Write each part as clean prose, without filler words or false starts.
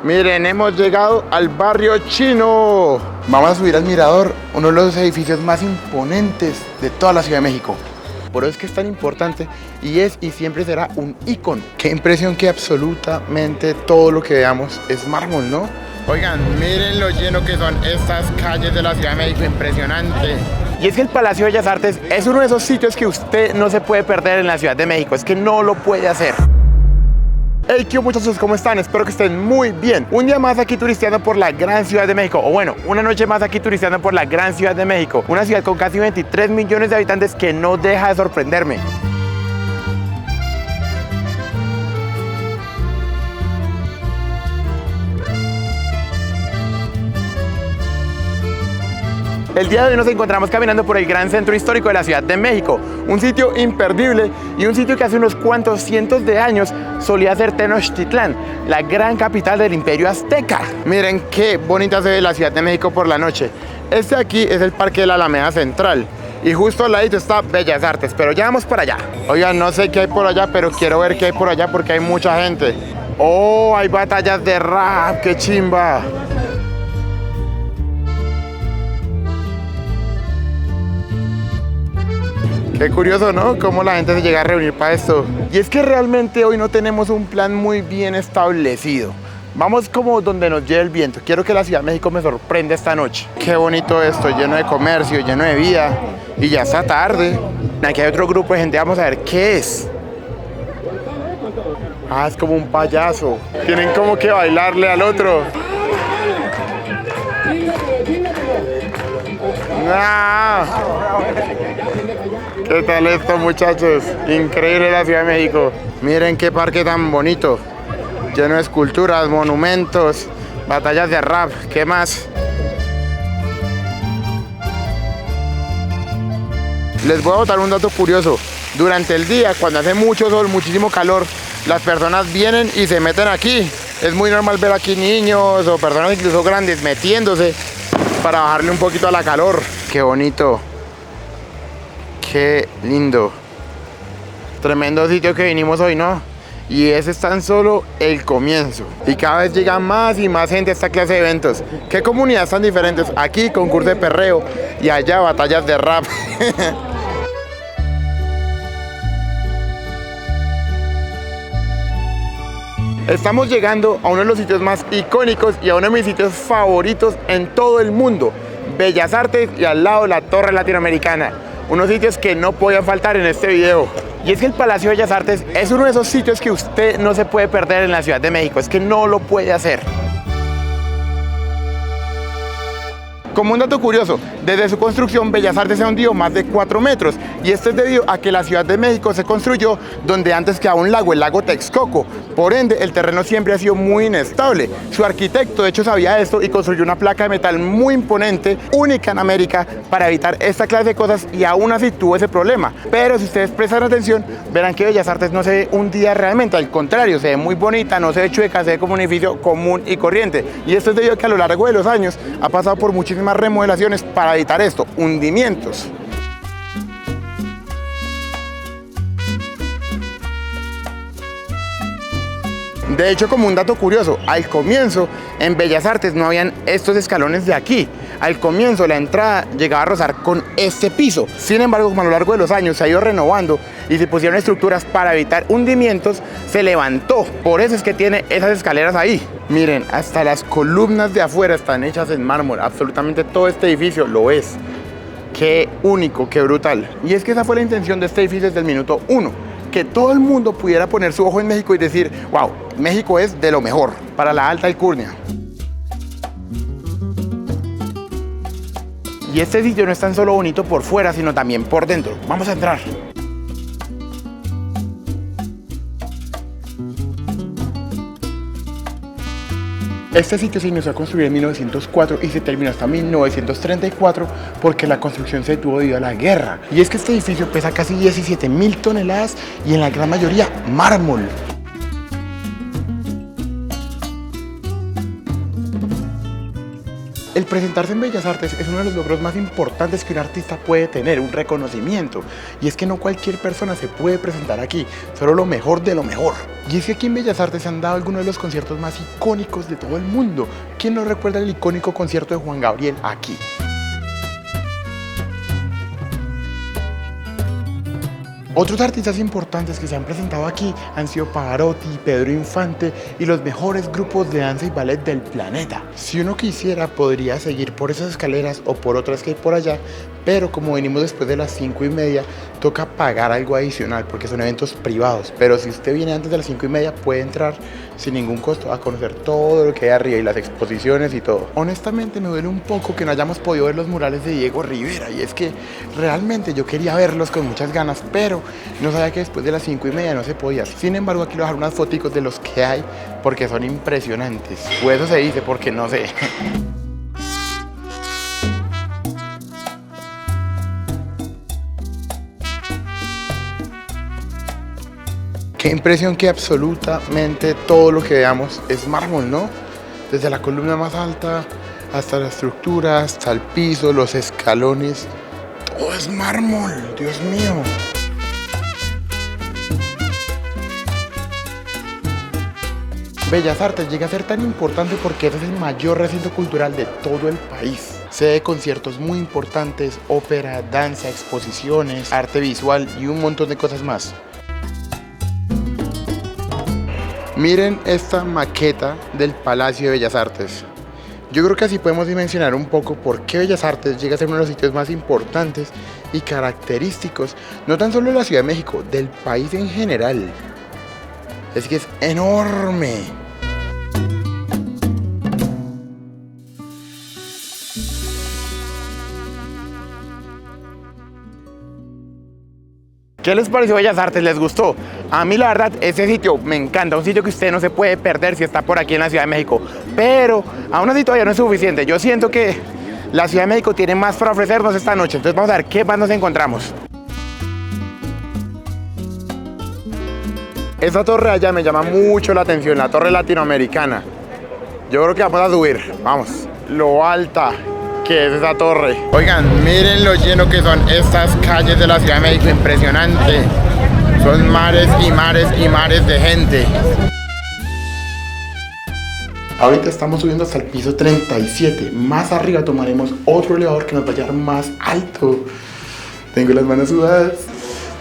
Miren, hemos llegado al barrio chino. Vamos a subir al mirador, uno de los edificios más imponentes de toda la Ciudad de México. Por eso es que es tan importante y es y siempre será un ícono. Qué impresión que absolutamente todo lo que veamos es mármol, ¿no? Oigan, miren lo lleno que son estas calles de la Ciudad de México, impresionante. Y es que el Palacio de Bellas Artes es uno de esos sitios que usted no se puede perder en la Ciudad de México, es que no lo puede hacer. Hey, ¿qué muchachos? ¿Cómo están? Espero que estén muy bien. Un día más aquí turisteando por la gran Ciudad de México. O bueno, una noche más aquí turisteando por la gran Ciudad de México. Una ciudad con casi 23 millones de habitantes que no deja de sorprenderme. El día de hoy nos encontramos caminando por el gran centro histórico de la Ciudad de México, un sitio imperdible y un sitio que hace unos cuantos cientos de años solía ser Tenochtitlán, la gran capital del Imperio Azteca. Miren qué bonita se ve la Ciudad de México por la noche. Este aquí es el Parque de la Alameda Central y justo al ladito está Bellas Artes, pero ya vamos para allá. Oigan, no sé qué hay por allá, pero quiero ver qué hay por allá porque hay mucha gente. ¡Oh, hay batallas de rap! ¡Qué chimba! Qué curioso, ¿no? Cómo la gente se llega a reunir para esto. Y es que realmente hoy no tenemos un plan muy bien establecido. Vamos como donde nos lleve el viento. Quiero que la Ciudad de México me sorprenda esta noche. Qué bonito esto, lleno de comercio, lleno de vida. Y ya está tarde. Aquí hay otro grupo de gente, vamos a ver qué es. Ah, es como un payaso. Tienen como que bailarle al otro. ¡Ah! ¿Qué tal esto, muchachos? Increíble la Ciudad de México. Miren qué parque tan bonito. Lleno de esculturas, monumentos, batallas de rap. ¿Qué más? Les voy a botar un dato curioso. Durante el día, cuando hace mucho sol, muchísimo calor, las personas vienen y se meten aquí. Es muy normal ver aquí niños o personas incluso grandes metiéndose para bajarle un poquito a la calor. Qué bonito. Qué lindo. Tremendo sitio que vinimos hoy, ¿no? Y ese es tan solo el comienzo. Y cada vez llega más y más gente a esta clase de eventos. ¿Qué comunidades tan diferentes? Aquí concurso de perreo y allá batallas de rap. Estamos llegando a uno de los sitios más icónicos y a uno de mis sitios favoritos en todo el mundo. Bellas Artes y al lado la Torre Latinoamericana. Unos sitios que no podían faltar en este video. Y es que el Palacio de Bellas Artes es uno de esos sitios que usted no se puede perder en la Ciudad de México. Es que no lo puede hacer. Como un dato curioso, desde su construcción Bellas Artes se ha hundido más de 4 metros y esto es debido a que la Ciudad de México se construyó donde antes quedaba un lago, el lago Texcoco. Por ende, el terreno siempre ha sido muy inestable. Su arquitecto, de hecho, sabía esto y construyó una placa de metal muy imponente, única en América, para evitar esta clase de cosas y aún así tuvo ese problema. Pero si ustedes prestan atención, verán que Bellas Artes no se ve hundida realmente, al contrario, se ve muy bonita, no se ve chueca, se ve como un edificio común y corriente. Y esto es debido a que a lo largo de los años ha pasado por muchísimas remodelaciones para evitar esto, hundimientos. De hecho, como un dato curioso, al comienzo en Bellas Artes no habían estos escalones de aquí. Al comienzo la entrada llegaba a rozar con este piso. Sin embargo, como a lo largo de los años se ha ido renovando y se pusieron estructuras para evitar hundimientos, se levantó. Por eso es que tiene esas escaleras ahí. Miren, hasta las columnas de afuera están hechas en mármol. Absolutamente todo este edificio lo es. Qué único, qué brutal. Y es que esa fue la intención de este edificio desde el minuto 1. Que todo el mundo pudiera poner su ojo en México y decir, wow, México es de lo mejor para la alta alcurnia. Y este sitio no es tan solo bonito por fuera, sino también por dentro. Vamos a entrar. Este sitio se inició a construir en 1904 y se terminó hasta 1934 porque la construcción se detuvo debido a la guerra. Y es que este edificio pesa casi 17.000 toneladas y en la gran mayoría mármol. El presentarse en Bellas Artes es uno de los logros más importantes que un artista puede tener, un reconocimiento. Y es que no cualquier persona se puede presentar aquí, solo lo mejor de lo mejor. Y es que aquí en Bellas Artes se han dado algunos de los conciertos más icónicos de todo el mundo. ¿Quién no recuerda el icónico concierto de Juan Gabriel aquí? Otros artistas importantes que se han presentado aquí han sido Pavarotti, Pedro Infante y los mejores grupos de danza y ballet del planeta. Si uno quisiera, podría seguir por esas escaleras o por otras que hay por allá, pero como venimos después de las 5:30, toca pagar algo adicional porque son eventos privados. Pero si usted viene antes de las 5:30, puede entrar sin ningún costo a conocer todo lo que hay arriba y las exposiciones y todo. Honestamente me duele un poco que no hayamos podido ver los murales de Diego Rivera, y es que realmente yo quería verlos con muchas ganas, pero no sabía que después de las 5:30 no se podía. Sin embargo, aquí les voy a dejar unas fotos de los que hay porque son impresionantes. O eso se dice, porque no sé. Qué impresión que absolutamente todo lo que veamos es mármol, ¿no? Desde la columna más alta hasta la estructura, hasta el piso, los escalones. Todo es mármol, Dios mío. Bellas Artes llega a ser tan importante porque es el mayor recinto cultural de todo el país. Sede de conciertos muy importantes, ópera, danza, exposiciones, arte visual y un montón de cosas más. Miren esta maqueta del Palacio de Bellas Artes. Yo creo que así podemos dimensionar un poco por qué Bellas Artes llega a ser uno de los sitios más importantes y característicos, no tan solo de la Ciudad de México, del país en general. Es que es enorme. ¿Qué les pareció Bellas Artes? ¿Les gustó? A mí la verdad, ese sitio me encanta, un sitio que usted no se puede perder si está por aquí en la Ciudad de México. Pero aún así todavía no es suficiente. Yo siento que la Ciudad de México tiene más para ofrecernos esta noche. Entonces vamos a ver qué más nos encontramos. Esta torre allá me llama mucho la atención, la torre latinoamericana. Yo creo que vamos a subir, vamos. Lo alta que es esa torre. Oigan, miren lo lleno que son estas calles de la Ciudad de México, impresionante. Son mares y mares y mares de gente. Ahorita estamos subiendo hasta el piso 37. Más arriba tomaremos otro elevador que nos va a llevar más alto. Tengo las manos sudadas.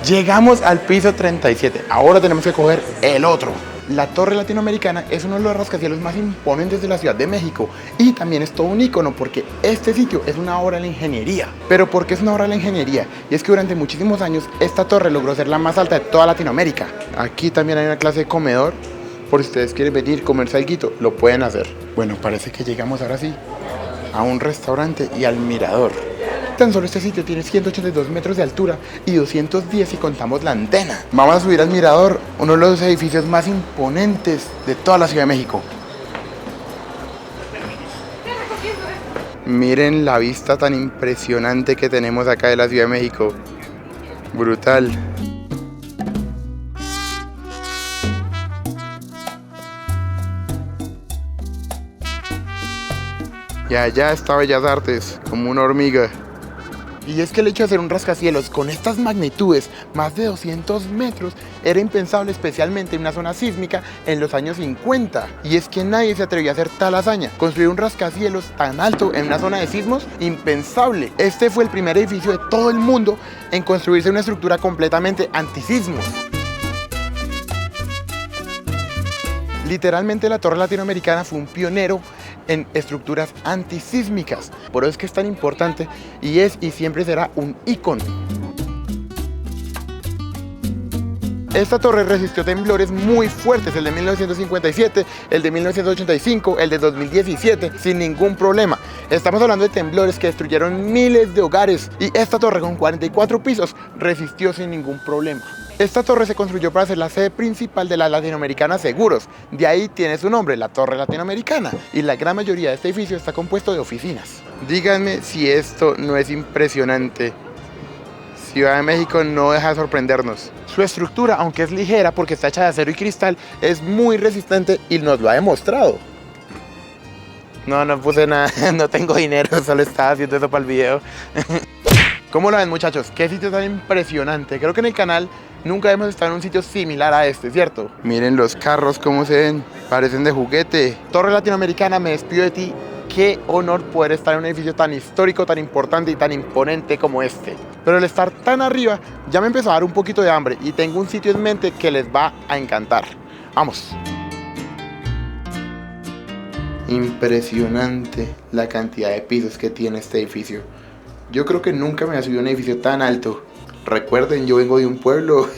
Llegamos al piso 37. Ahora tenemos que coger el otro. La Torre Latinoamericana es uno de los rascacielos más imponentes de la Ciudad de México y también es todo un ícono porque este sitio es una obra de la ingeniería. ¿Pero por qué es una obra de la ingeniería? Y es que durante muchísimos años esta torre logró ser la más alta de toda Latinoamérica. Aquí también hay una clase de comedor, por si ustedes quieren venir, comerse algo, lo pueden hacer. Bueno, parece que llegamos ahora sí a un restaurante y al mirador. Tan solo este sitio tiene 182 metros de altura y 210 si contamos la antena. Vamos a subir al mirador, uno de los edificios más imponentes de toda la Ciudad de México. Miren la vista tan impresionante que tenemos acá de la Ciudad de México. Brutal. Y allá está Bellas Artes, como una hormiga. Y es que el hecho de hacer un rascacielos con estas magnitudes, más de 200 metros, era impensable, especialmente en una zona sísmica en los años 50. Y es que nadie se atrevió a hacer tal hazaña. Construir un rascacielos tan alto en una zona de sismos, impensable. Este fue el primer edificio de todo el mundo en construirse una estructura completamente antisismos. Literalmente la Torre Latinoamericana fue un pionero en estructuras antisísmicas. Por eso es que es tan importante y es y siempre será un ícono. Esta torre resistió temblores muy fuertes, el de 1957, el de 1985, el de 2017, sin ningún problema. Estamos hablando de temblores que destruyeron miles de hogares y esta torre con 44 pisos resistió sin ningún problema. Esta torre se construyó para ser la sede principal de la Latinoamericana Seguros. De ahí tiene su nombre, la Torre Latinoamericana. Y la gran mayoría de este edificio está compuesto de oficinas. Díganme si esto no es impresionante. Ciudad de México no deja de sorprendernos. Su estructura, aunque es ligera porque está hecha de acero y cristal, es muy resistente y nos lo ha demostrado. No puse nada, no tengo dinero, solo estaba haciendo eso para el video. ¿Cómo lo ven, muchachos? Qué sitio tan impresionante. Creo que en el canal nunca hemos estado en un sitio similar a este, ¿cierto? Miren los carros, cómo se ven, parecen de juguete. Torre Latinoamericana, me despido de ti. Qué honor poder estar en un edificio tan histórico, tan importante y tan imponente como este. Pero el estar tan arriba ya me empezó a dar un poquito de hambre y tengo un sitio en mente que les va a encantar. ¡Vamos! Impresionante la cantidad de pisos que tiene este edificio. Yo creo que nunca me había subido a un edificio tan alto. Recuerden, yo vengo de un pueblo.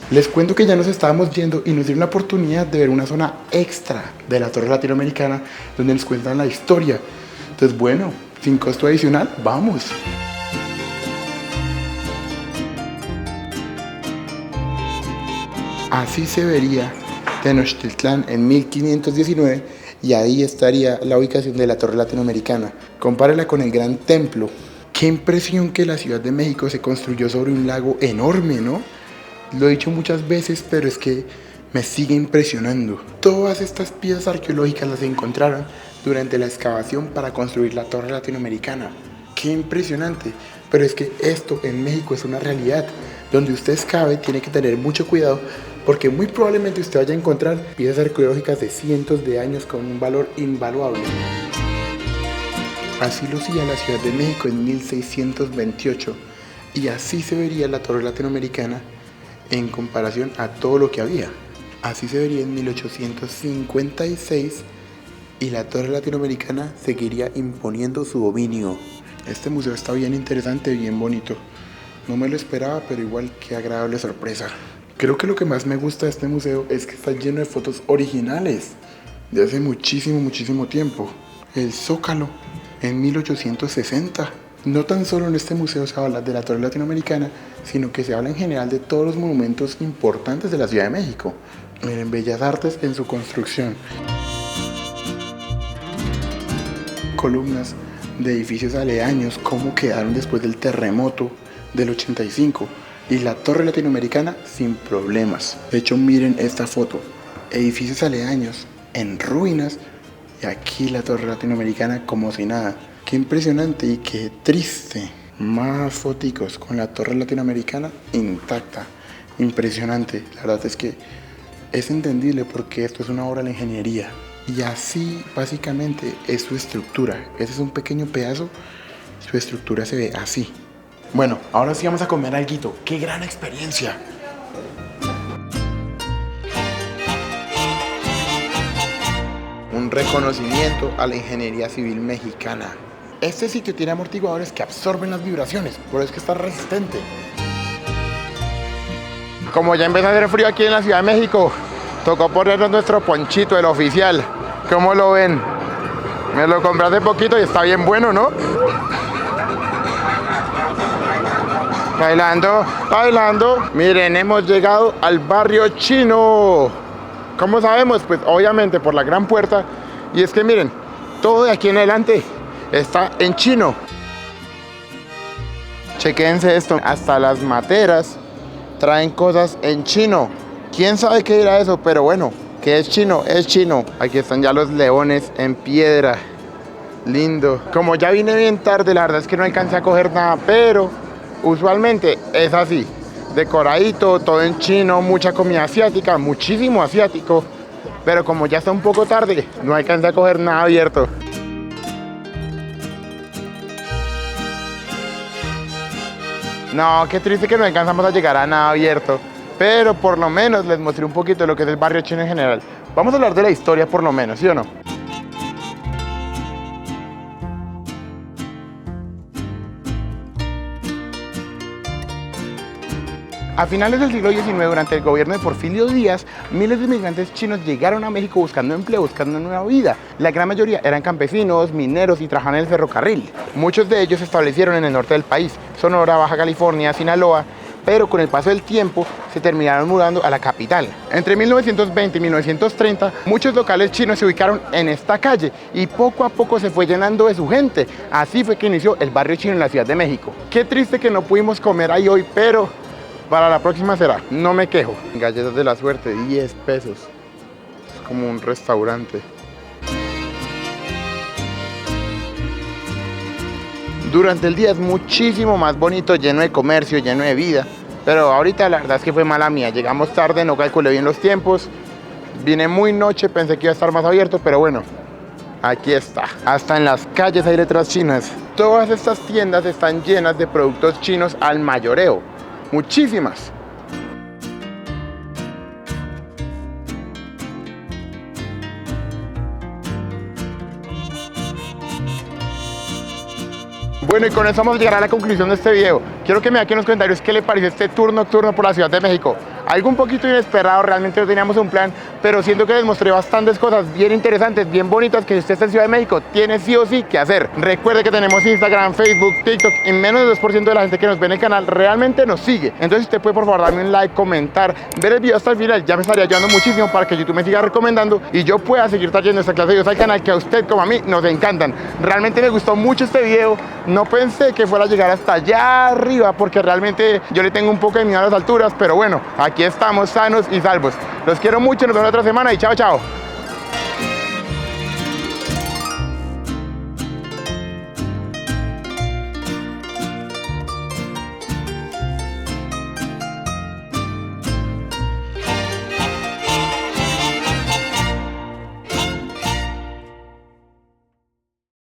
Les cuento que ya nos estábamos yendo y nos dieron la oportunidad de ver una zona extra de la Torre Latinoamericana donde nos cuentan la historia. Entonces, bueno, sin costo adicional, vamos. Así se vería Tenochtitlán en 1519 y ahí estaría la ubicación de la Torre Latinoamericana. Compárela con el Gran Templo. Qué impresión que la Ciudad de México se construyó sobre un lago enorme, ¿no? Lo he dicho muchas veces, pero es que me sigue impresionando. Todas estas piezas arqueológicas las encontraron durante la excavación para construir la Torre Latinoamericana. Qué impresionante. Pero es que esto en México es una realidad. Donde usted excave tiene que tener mucho cuidado porque muy probablemente usted vaya a encontrar piezas arqueológicas de cientos de años con un valor invaluable. Así lucía la Ciudad de México en 1628 y así se vería la Torre Latinoamericana en comparación a todo lo que había. Así se vería en 1856 y la Torre Latinoamericana seguiría imponiendo su dominio. Este museo está bien interesante, bien bonito. No me lo esperaba, pero igual qué agradable sorpresa. Creo que lo que más me gusta de este museo es que está lleno de fotos originales de hace muchísimo tiempo. El Zócalo en 1860. No tan solo en este museo se habla de la Torre Latinoamericana, sino que se habla en general de todos los monumentos importantes de la Ciudad de México. Miren, Bellas Artes en su construcción. Columnas de edificios aledaños, cómo quedaron después del terremoto del 85. Y la Torre Latinoamericana sin problemas. De hecho, miren esta foto. Edificios aledaños en ruinas. Y aquí la Torre Latinoamericana como si nada. Qué impresionante y qué triste. Más foticos con la Torre Latinoamericana intacta. Impresionante. La verdad es que es entendible porque esto es una obra de la ingeniería. Y así básicamente es su estructura. Este es un pequeño pedazo. Su estructura se ve así. Bueno, ahora sí vamos a comer alguito. ¡Qué gran experiencia! Un reconocimiento a la ingeniería civil mexicana. Este sitio tiene amortiguadores que absorben las vibraciones, por eso es que está resistente. Como ya empezó a hacer frío aquí en la Ciudad de México, tocó ponernos nuestro ponchito, el oficial. ¿Cómo lo ven? Me lo compré hace poquito y está bien bueno, ¿no? Bailando, bailando. Miren, hemos llegado al barrio chino. ¿Cómo sabemos? Pues obviamente por la gran puerta. Y es que miren, todo de aquí en adelante está en chino. Chequense esto, hasta las materas traen cosas en chino. ¿Quién sabe qué era eso? Pero bueno, que es chino, es chino. Aquí están ya los leones en piedra. Lindo. Como ya vine bien tarde, la verdad es que no alcancé a coger nada, pero usualmente es así. Decoradito, todo en chino, mucha comida asiática, muchísimo asiático. Pero como ya está un poco tarde, no alcancé a coger nada abierto. No, qué triste que no alcanzamos a llegar a nada abierto. Pero por lo menos les mostré un poquito de lo que es el barrio chino en general. Vamos a hablar de la historia por lo menos, ¿sí o no? A finales del siglo XIX, durante el gobierno de Porfirio Díaz, miles de inmigrantes chinos llegaron a México buscando empleo, buscando una nueva vida. La gran mayoría eran campesinos, mineros y trabajaban en el ferrocarril. Muchos de ellos se establecieron en el norte del país, Sonora, Baja California, Sinaloa, pero con el paso del tiempo se terminaron mudando a la capital. Entre 1920 y 1930, muchos locales chinos se ubicaron en esta calle y poco a poco se fue llenando de su gente. Así fue que inició el barrio chino en la Ciudad de México. Qué triste que no pudimos comer ahí hoy, pero para la próxima será, no me quejo. Galletas de la suerte, 10 pesos. Es como un restaurante. Durante el día es muchísimo más bonito, lleno de comercio, lleno de vida. Pero ahorita la verdad es que fue mala mía. Llegamos tarde, no calculé bien los tiempos. Vine muy noche, pensé que iba a estar más abierto, pero bueno, aquí está. Hasta en las calles hay letras chinas. Todas estas tiendas están llenas de productos chinos al mayoreo. Muchísimas. Bueno, y con eso vamos a llegar a la conclusión de este video. Quiero que me dejen aquí en los comentarios qué le pareció este tour nocturno por la Ciudad de México. Algo un poquito inesperado, realmente no teníamos un plan, pero siento que les mostré bastantes cosas bien interesantes, bien bonitas, que si usted está en Ciudad de México tiene sí o sí que hacer. Recuerde que tenemos Instagram, Facebook, TikTok, y menos del 2% de la gente que nos ve en el canal realmente nos sigue. Entonces usted puede por favor darme un like, comentar, ver el video hasta el final, ya me estaría ayudando muchísimo para que YouTube me siga recomendando y yo pueda seguir trayendo esta clase de videos al canal que a usted como a mí nos encantan. Realmente me gustó mucho este video, no pensé que fuera a llegar hasta allá arriba porque realmente yo le tengo un poco de miedo a las alturas, pero bueno, aquí estamos sanos y salvos. Los quiero mucho, nos vemos la otra semana y chao, chao.